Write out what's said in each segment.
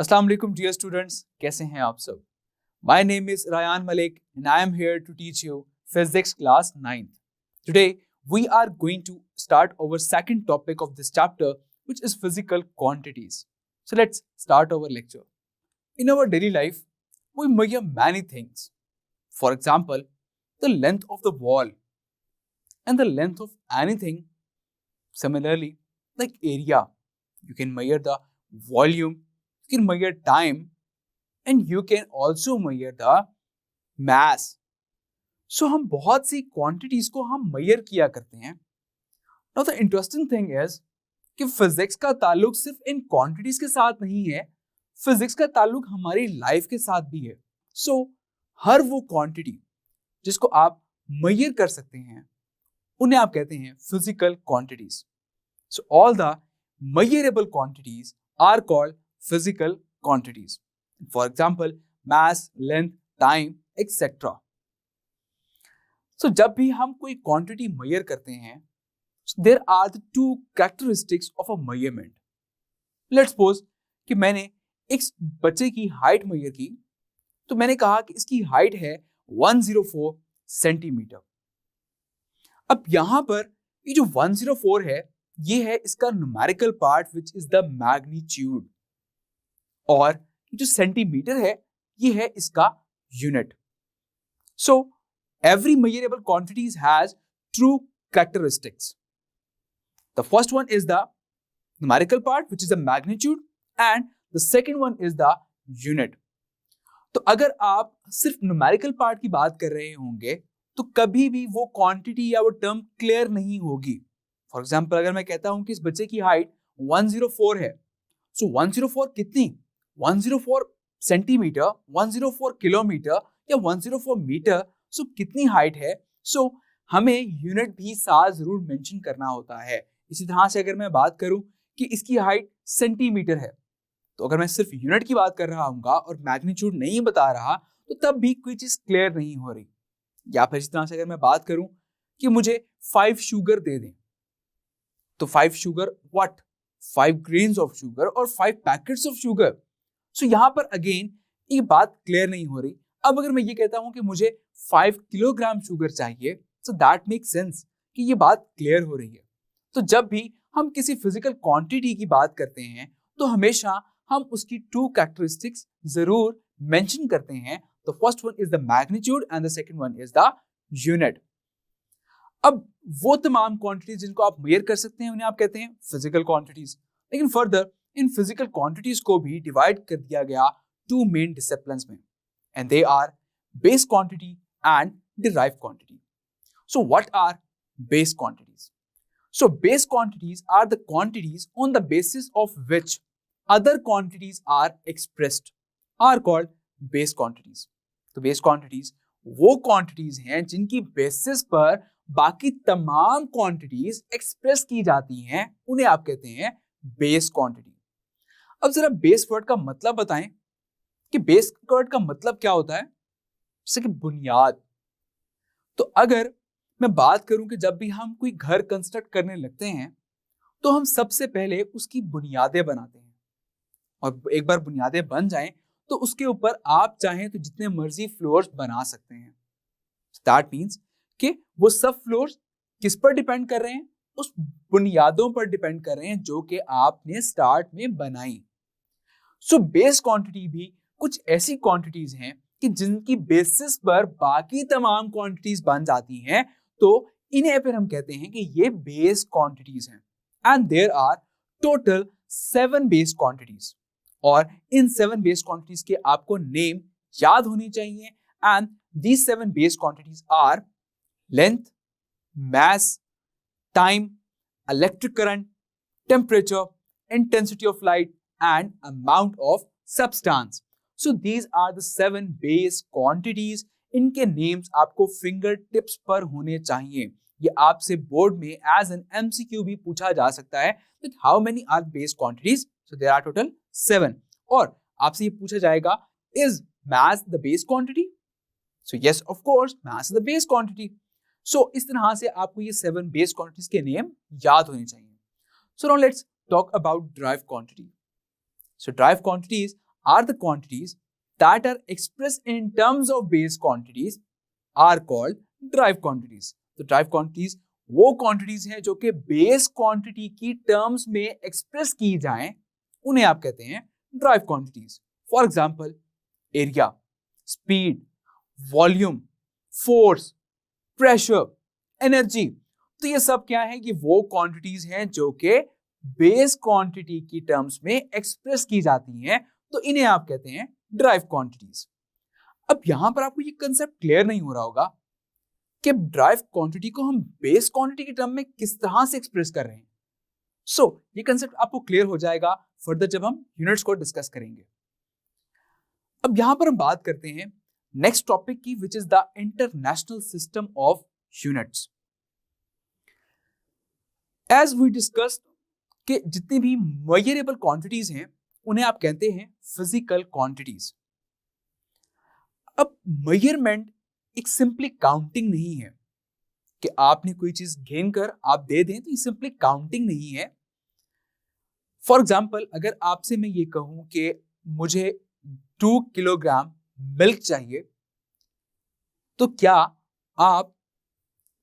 अस्सलाम वालेकुम dear students, कैसे हैं आप सब? My name is Rayan Malik and I am here to teach you physics class 9th. Today we are going to start our second topic of this chapter, which is physical quantities. So let's start our lecture. In our daily life, we measure many things. For example, the length of the wall and the length of anything. Similarly, like area, you can measure the volume, you can measure time, and you can also measure the mass. So हम बहुत सी quantities को हम measure किया करते हैं. Now the interesting thing is कि physics का ताल्लुक सिर्फ इन quantities के साथ नहीं है, physics का ताल्लुक हमारी life के साथ भी है. So हर वो quantity जिसको आप measure कर सकते हैं, उन्हें आप कहते हैं physical quantities. So all the measurable quantities are called physical quantities. For example, mass, length, time, etc. So जब भी हम कोई quantity measure करते हैं, there are the two characteristics of a measurement. Let's suppose कि मैंने एक बच्चे की height measure की, तो मैंने कहा कि इसकी height है 104 सेंटीमीटर. अब यहां पर ये जो 104 है, ये है इसका numerical part which is the magnitude, और जो सेंटीमीटर है ये है इसका unit. So every measurable quantities has true characteristics. The first one is the numerical part which is the magnitude and the second one is the unit. तो अगर आप सिर्फ न्यूमेरिकल पार्ट की बात कर रहे होंगे तो कभी भी वो क्वांटिटी या वो टर्म क्लियर नहीं होगी. फॉर एग्जाम्पल, अगर मैं कहता हूं कि इस बच्चे की हाइट 104 है, सो 104 कितनी? 104 सेंटीमीटर, 104 किलोमीटर या 104 मीटर, सो कितनी हाइट है? सो हमें यूनिट भी साथ जरूर मेंशन करना होता है. इसी तरह से अगर मैं बात करूं कि इसकी हाइट सेंटीमीटर है, तो अगर मैं सिर्फ यूनिट की बात कर रहा हूँ और मैग्नीट्यूड नहीं बता रहा, तो तब भी कोई चीज क्लियर नहीं हो रही. या फिर इस तरह से अगर मैं बात करूं कि मुझे 5 शुगर दे दें, तो 5 sugar what? 5 grains of sugar और 5 पैकेट्स ऑफ शुगर. सो यहां पर अगेन ये बात क्लियर नहीं हो रही. अब अगर मैं ये कहता हूं कि मुझे 5 किलोग्राम शुगर चाहिए, सो दैट मेक सेंस कि ये बात क्लियर हो रही है. तो जब भी हम किसी फिजिकल क्वांटिटी की बात करते हैं तो हमेशा हम उसकी ट्रू कैरेक्टरिस्टिक्स जरूर मेंशन करते हैं. The first one is the magnitude and the second one is the unit. अब वो तमाम क्वांटिटीज जिनको आप मेजर कर सकते हैं उन्हें आप कहते हैं फिजिकल क्वांटिटीज. लेकिन फर्दर इन फिजिकल क्वांटिटीज को भी डिवाइड कर दिया गया 2 मेन डिसिप्लिन्स में, and they are base quantity and derived quantity. So what are base quantities? So base quantities are the quantities on the basis of which other quantities are expressed are called base quantities. तो base quantities वो quantities हैं जिनकी basis पर बाकी तमाम quantities express की जाती हैं, उन्हें आप कहते हैं बेस क्वांटिटी. अब जरा बेस वर्ड का मतलब बताएं कि बेस वर्ड का मतलब क्या होता है. जैसे कि बुनियाद. तो अगर मैं बात करूं कि जब भी हम कोई घर कंस्ट्रक्ट करने लगते हैं तो हम सबसे पहले उसकी बुनियादें बनाते हैं, और एक बार बुनियादें बन जाएं तो उसके ऊपर आप चाहें तो जितने मर्जी फ्लोर्स बना सकते हैं. दैट मींस कि वो सब फ्लोर्स किस पर डिपेंड कर रहे हैं? उस बुनियादों पर डिपेंड कर रहे हैं जो कि आपने स्टार्ट में बनाई. सो बेस क्वांटिटी भी कुछ ऐसी क्वांटिटीज हैं कि जिनकी बेसिस पर बाकी तमाम क्वांटिटीज बन जाती हैं, तो इन्हें फिर हम कहते हैं कि ये बेस क्वांटिटीज हैं. And there are total 7 base quantities, और इन 7 बेस क्वांटिटीज के आपको नेम याद होनी चाहिए. And these 7 base quantities are length, mass, time, electric current, temperature, intensity of light, and amount of substance. So these are the 7 base quantities. इनके names आपको finger tips पर होने चाहिए. ये आपसे बोर्ड में एज एन MCQ भी पूछा जा सकता है that how many are base quantities? So there are total 7. और आपसे ये पूछा जाएगा is mass the base quantity? So yes, of course, mass is the base quantity. So इस तरह से आपको ये 7 base quantities के नेम याद होने चाहिए. So now let's talk about derived quantity. So derived quantities are the quantities that are expressed in terms of base quantities are called derived quantities. तो derived quantities वो quantities हैं जो कि base quantity की terms में express की जाएं, उन्हें आप कहते हैं derived quantities. For example, area, speed, volume, force, pressure, energy. तो ये सब क्या है कि वो quantities हैं जो कि base quantity की terms में express की जाती हैं, तो इन्हें आप कहते हैं derived quantities. अब यहां पर आपको ये कंसेप्ट क्लियर नहीं हो रहा होगा कि ड्राइव क्वांटिटी को हम बेस क्वांटिटी के टर्म में किस तरह से एक्सप्रेस कर रहे हैं. ये कंसेप्ट आपको क्लियर हो जाएगा फर्दर जब हम यूनिट्स को डिस्कस करेंगे. अब यहां पर हम बात करते हैं नेक्स्ट टॉपिक की, which is the international system of units. As we discussed कि जितनी भी मेजरेबल क्वांटिटीज हैं उन्हें आप कहते हैं फिजिकल क्वांटिटीज. अब मेजरमेंट एक सिंपली काउंटिंग नहीं है कि आपने कोई चीज गिन कर आप दे दें, तो ये सिंपली काउंटिंग नहीं है. फॉर एग्जाम्पल, अगर आपसे मैं ये कहूं कि मुझे 2 किलोग्राम मिल्क चाहिए, तो क्या आप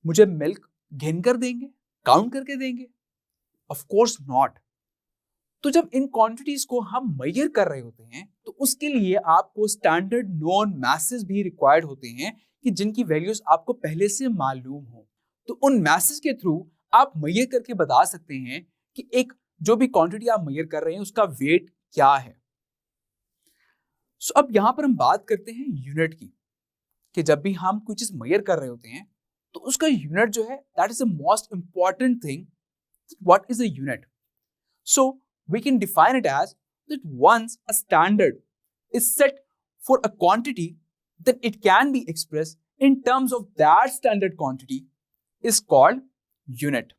मुझे मिल्क गिन कर देंगे, काउंट करके देंगे? Of course not. तो जब इन क्वांटिटीज को हम मेजर कर रहे होते हैं तो उसके लिए आपको स्टैंडर्ड नोन मैसेज भी रिक्वायर्ड होते हैं कि जिनकी वैल्यूज आपको पहले से मालूम हो. तो उन मैसेज के थ्रू आप मेजर करके बता सकते हैं कि एक जो भी क्वांटिटी आप मेजर कर रहे हैं उसका वेट क्या है. अब यहां पर हम बात करते हैं यूनिट की, कि जब भी हम कोई चीज मेजर कर रहे होते हैं तो उसका यूनिट जो है that is the most important thing. What is a unit? So we can define it as that once a standard is set for a quantity, then it can be expressed in terms of that standard quantity is called unit.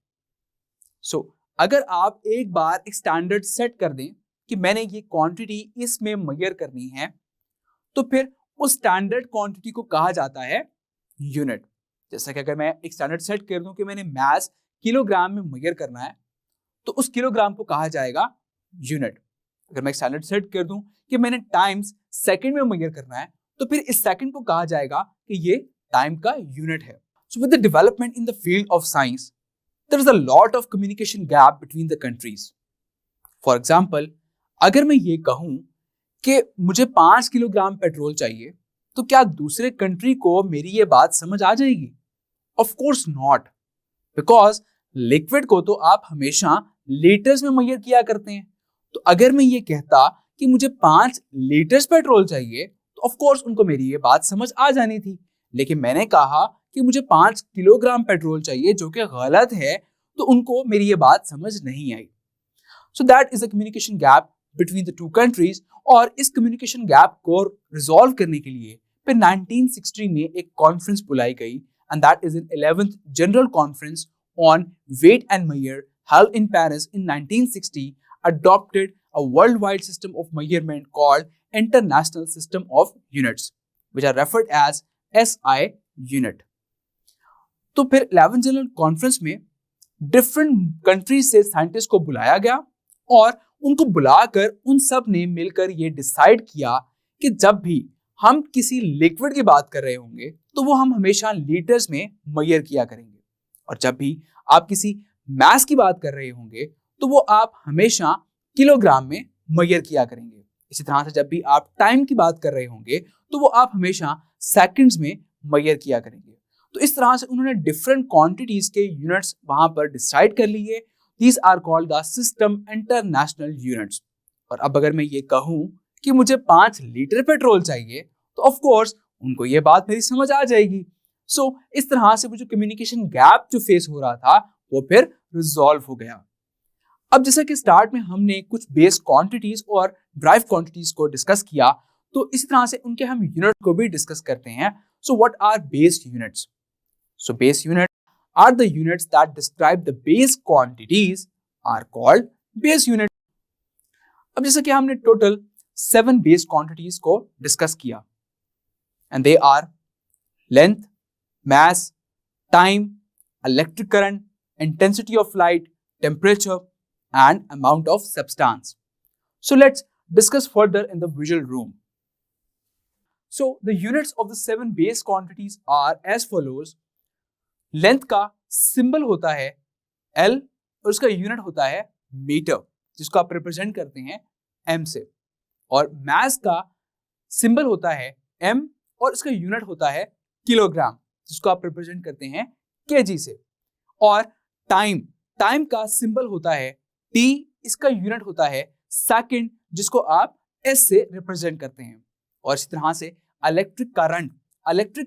So अगर आप एक बार एक standard set कर दें कि मैंने ये quantity इसमें मेजर करनी है, तो फिर उस स्टैंडर्ड क्वांटिटी को कहा जाता है यूनिट. जैसा कि अगर मैं एक स्टैंडर्ड सेट कर दूं कि मैंने मास किलोग्राम में मेजर करना है, तो उस किलोग्राम को कहा जाएगा यूनिट. अगर मैं स्टैंडर्ड सेट कर दूं कि मैंने टाइम्स सेकंड में मेजर करना है, तो फिर इस सेकंड को कहा जाएगा कि ये टाइम का यूनिट है. So with the development in the field of science, there is a lot of communication gap between the countries. For example, अगर मैं ये कहूं कि मुझे 5 किलोग्राम पेट्रोल चाहिए, तो क्या दूसरे कंट्री को मेरी ये बात समझ आ जाएगी? Of course not, because liquid को तो आप हमेशा लीटर्स में मेजर किया करते हैं. तो अगर मैं ये कहता कि मुझे 5 लीटर्स पेट्रोल चाहिए, तो ऑफ कोर्स उनको मेरी ये बात समझ आ जानी थी. लेकिन मैंने कहा कि मुझे 5 किलोग्राम पेट्रोल चाहिए, जो कि गलत है, तो उनको मेरी ये बात समझ नहीं आई. So that is a communication gap between the two countries. और इस कम्युनिकेशन गैप को रिजॉल्व करने के लिए फिर 1960 में एक कॉन्फ्रेंस बुलाई गई, and that is in 11th general conference on weight and measure held in Paris in 1960, adopted a worldwide system of measurement called International System of Units, which are referred as SI unit. तो फिर 11th general conference में different countries से scientist को बुलाया गया और उनको बुलाकर उन सब ने मिलकर ये डिसाइड किया कि जब भी हम किसी लिक्विड की बात कर रहे होंगे तो वो हम हमेशा लीटर्स में मेजर किया करेंगे, और जब भी आप किसी मास की बात कर रहे होंगे तो वो आप हमेशा किलोग्राम में मेजर किया करेंगे. इसी तरह से जब भी आप टाइम की बात कर रहे होंगे तो वो आप हमेशा सेकंड्स में मेजर किया करेंगे. तो इस तरह से उन्होंने डिफरेंट क्वांटिटीज के यूनिट्स वहां पर डिसाइड कर लिए. These are called the system international units. और अब अगर मैं ये कहूं कि मुझे 5 लीटर पेट्रोल चाहिए, तो ऑफ कोर्स उनको ये बात मेरी समझ आ जाएगी. इस तरह से वो जो कम्युनिकेशन गैप जो फेस हो रहा था वो फिर रिजॉल्व हो गया. अब जैसा कि स्टार्ट में हमने कुछ बेस क्वांटिटीज और ड्राइव क्वांटिटीज को डिस्कस किया, तो इसी तरह से उनके हम यूनिट को भी डिस्कस करते हैं. So what are base units? So base unit are the units that describe the base quantities are called base unit. अब जैसा कि हमने टोटल 7 बेस क्वांटिटीज को डिस्कस किया, and they are length, mass, time, electric current, intensity of light, temperature, and amount of substance. So let's discuss further in the visual room. So the units of the 7 base quantities are as follows. Length का symbol होता है L और उसका unit होता है metre, जिसको आप represent करते हैं M से, और मास का सिंबल होता है M और इसका यूनिट होता है किलोग्राम, जिसको आप रिप्रेजेंट करते हैं kg से, और टाइम का सिंबल होता है T, इसका यूनिट होता है सेकंड, जिसको आप S से रिप्रेजेंट करते हैं। और इसी तरह से इलेक्ट्रिक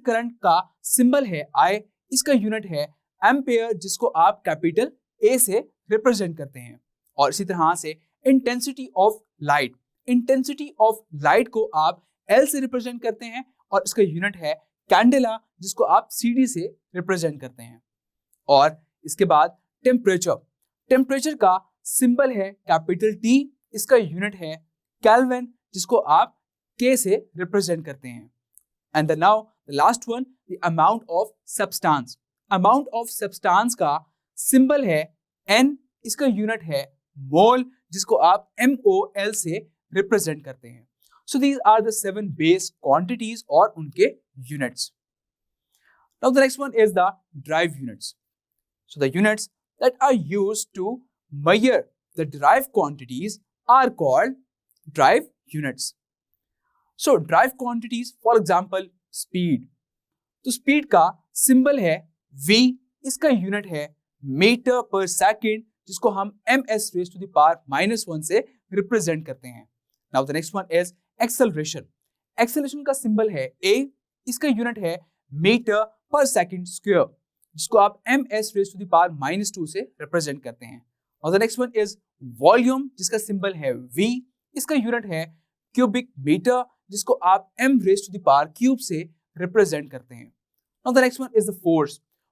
करंट का सिंबल है I, इसका यूनिट है एम्पेयर, जिसको आप कैपिटल A से रिप्रेजेंट करते हैं। और इसी तरह से इंटेंसिटी ऑफ लाइट को आप L से रिप्रेजेंट करते हैं और इसका यूनिट है कैंडेला, जिसको आप CD से रिप्रेजेंट करते हैं। और इसके बाद टेम्परेचर का सिंबल है कैपिटल T, इसका यूनिट है केल्विन, जिसको आप K से रिप्रेजेंट करते हैं। And now the last one, the amount of substance का सिंबल है N, इसका यूनिट है मोल, जिसको आप MOL से रिप्रेजेंट करते हैं। So these are the 7 base quantities और उनके units. Now the next one is the drive units. So the units that are used to measure the derived quantities are called drive units. So drive quantities, for example, speed. तो speed का symbol है V, इसका unit है metre per second, जिसको हम ms raised to the power -1 से represent करते हैं। Now the next one is acceleration. Acceleration का symbol है A, इसका unit है मीटर पर सेकेंड स्क्वायर, जिसको आप ms raised to the power -2 से रिप्रेजेंट करते हैं। और the next one is volume, जिसका सिंबल है V, इसका यूनिट है क्यूबिक मीटर, जिसको आप m raised to the power cube से रिप्रेजेंट करते हैं। और the next one is the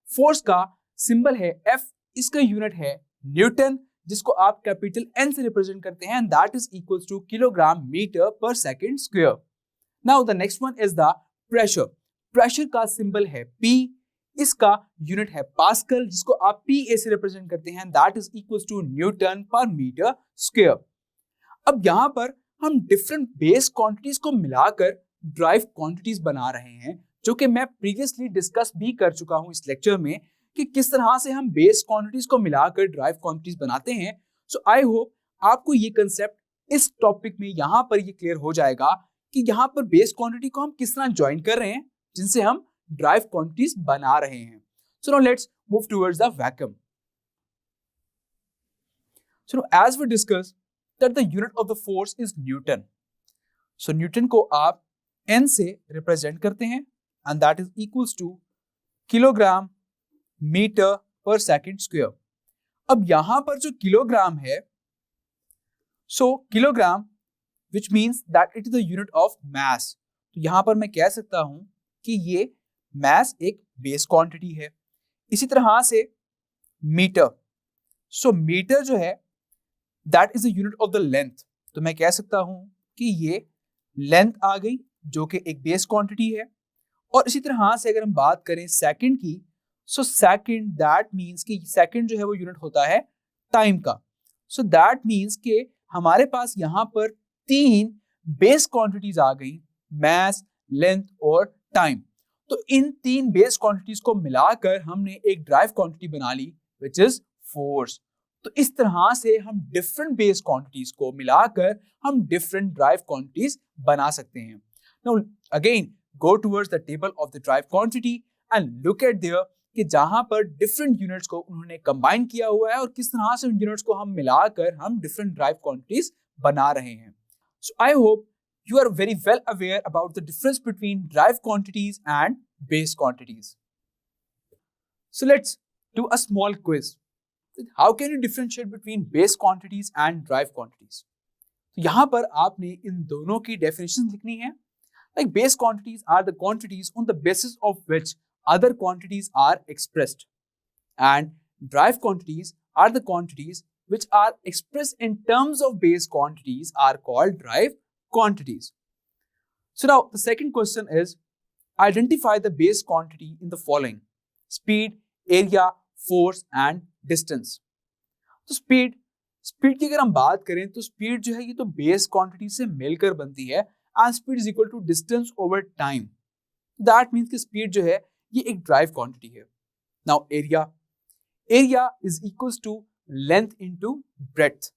force का सिंबल है F, इसका यूनिट है न्यूटन, जिसको आप कैपिटल N से रिप्रेजेंट करते हैं, and that is equals to kilogram metre per second square. Now the next one is the pressure का सिंबल है P, इसका यूनिट है पास्कल, जिसको आप PA से रिप्रेजेंट करते हैं, that is equals to newton per metre square. अब यहाँ पर हम डिफरेंट बेस क्वांटिटीज को मिलाकर ड्राइव क्वांटिटीज बना रहे हैं, जो कि मैं प्रीवियसली डिस्कस भी कर चुका हूँ इस लेक्चर में कि किस तरह से हम बेस क्वांटिटीज को मिलाकर ड्राइव क्वांटिटीज बनाते हैं। सो आई होप आपको ये कंसेप्ट इस टॉपिक में यहाँ पर ये क्लियर हो जाएगा कि यहाँ पर बेस क्वांटिटी को हम किस तरह ज्वाइन कर रहे हैं, जिनसे हम ड्राइव क्वांटिटीज बना रहे हैं। So now let's move towards the vacuum. So now as we discussed that the unit of the force is Newton. So Newton को आप N से represent करते हैं and that is equals to kilogram meter per second square. अब यहाँ पर जो kilogram है, so kilogram which means that it is the unit of mass. तो यहाँ पर मैं कह सकता हूँ कि ये मास एक बेस क्वांटिटी है। इसी तरह से मीटर, सो मीटर जो है that is the unit of the length, तो मैं कह सकता हूं कि ये लेंथ आ गई जो कि एक बेस क्वांटिटी है। और इसी तरह से अगर हम बात करें सेकंड की, सो सेकंड दैट मींस कि सेकंड जो है वो यूनिट होता है टाइम का। सो दैट मींस कि हमारे पास यहाँ पर 3 बेस क्वांटिटीज आ गई, मास, लेंथ और टाइम। तो इन 3 बेस क्वांटिटीज को मिलाकर हमने एक ड्राइव क्वांटिटी बना ली विच इज फोर्स। तो इस तरह से हम डिफरेंट बेस क्वांटिटीज को मिलाकर हम डिफरेंट ड्राइव क्वांटिटीज बना सकते हैं। Now again go towards the table of the drive quantity and look at there कि जहां पर डिफरेंट यूनिट्स को उन्होंने कंबाइन किया हुआ है और किस तरह से उन यूनिट्स को हम मिलाकर हम डिफरेंट ड्राइव क्वांटिटीज बना रहे हैं। So I hope you are very well aware about the difference between drive quantities and base quantities. So let's do a small quiz. How can you differentiate between base quantities and drive quantities? तो यहाँ पर आपने इन दोनों की definitions लिखनी है। Like base quantities are the quantities on the basis of which other quantities are expressed, and drive quantities are the quantities which are expressed in terms of base quantities are called drive quantities. So now the second question is identify the base quantity in the following: speed, area, force and distance. So speed speed की अगर हम बात करें तो speed जो है ये तो बेस क्वांटिटी से मिलकर बनती है and speed is equal to distance over time. That means कि स्पीड जो है ये एक ड्राइव क्वांटिटी है। Now area is equals to length into breadth.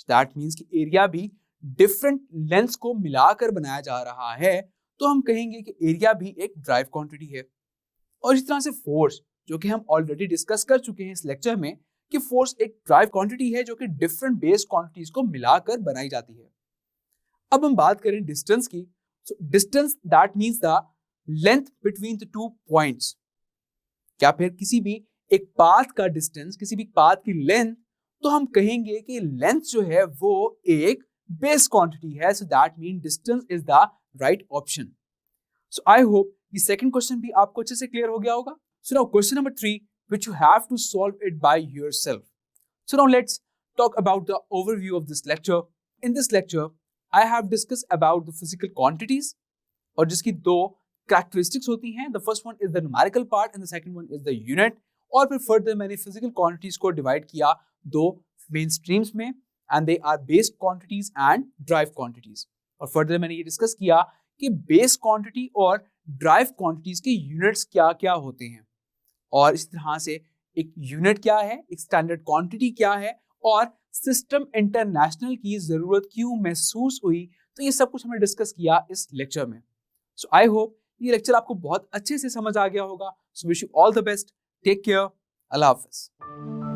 That means कि एरिया भी डिफरेंट लेंथ्स को मिलाकर बनाया जा रहा है, तो हम कहेंगे कि एरिया भी एक ड्राइव क्वांटिटी है। और इस तरह से फोर्स, जो कि हम ऑलरेडी डिस्कस कर चुके हैं इस लेक्चर में, कि फोर्स एक ड्राइव क्वांटिटी है जो कि डिफरेंट बेस क्वांटिटीज को मिलाकर बनाई जाती है। अब हम बात करें डिस्टेंस की। So distance that means the length between the two points, या फिर किसी भी एक पाथ का डिस्टेंस, किसी भी पाथ की लेंथ, तो हम कहेंगे कि लेंथ जो है वो एक बेस क्वांटिटी है। So that mean distance is the right option. So I hope ये सेकंड क्वेश्चन भी आपको अच्छे से क्लियर हो गया होगा। So now question number 3 which you have to solve it by yourself. So now let's talk about the overview of this lecture. In this lecture, I have discussed about the physical quantities और जिसकी दो characteristics होती हैं. The first one is the numerical part and the second one is the unit. और फिर further मैंने physical quantities को divide किया दो main streams में, and they are base quantities and drive quantities. और further मैंने ये discuss किया कि base quantity और drive quantities के units क्या क्या होते हैं, और इस तरह से एक यूनिट क्या है, एक स्टैंडर्ड क्वांटिटी क्या है, और सिस्टम इंटरनेशनल की जरूरत क्यों महसूस हुई। तो ये सब कुछ हमने डिस्कस किया इस लेक्चर में। सो आई होप ये लेक्चर आपको बहुत अच्छे से समझ आ गया होगा। So wish you all the best, take care, अल्लाह हाफिज।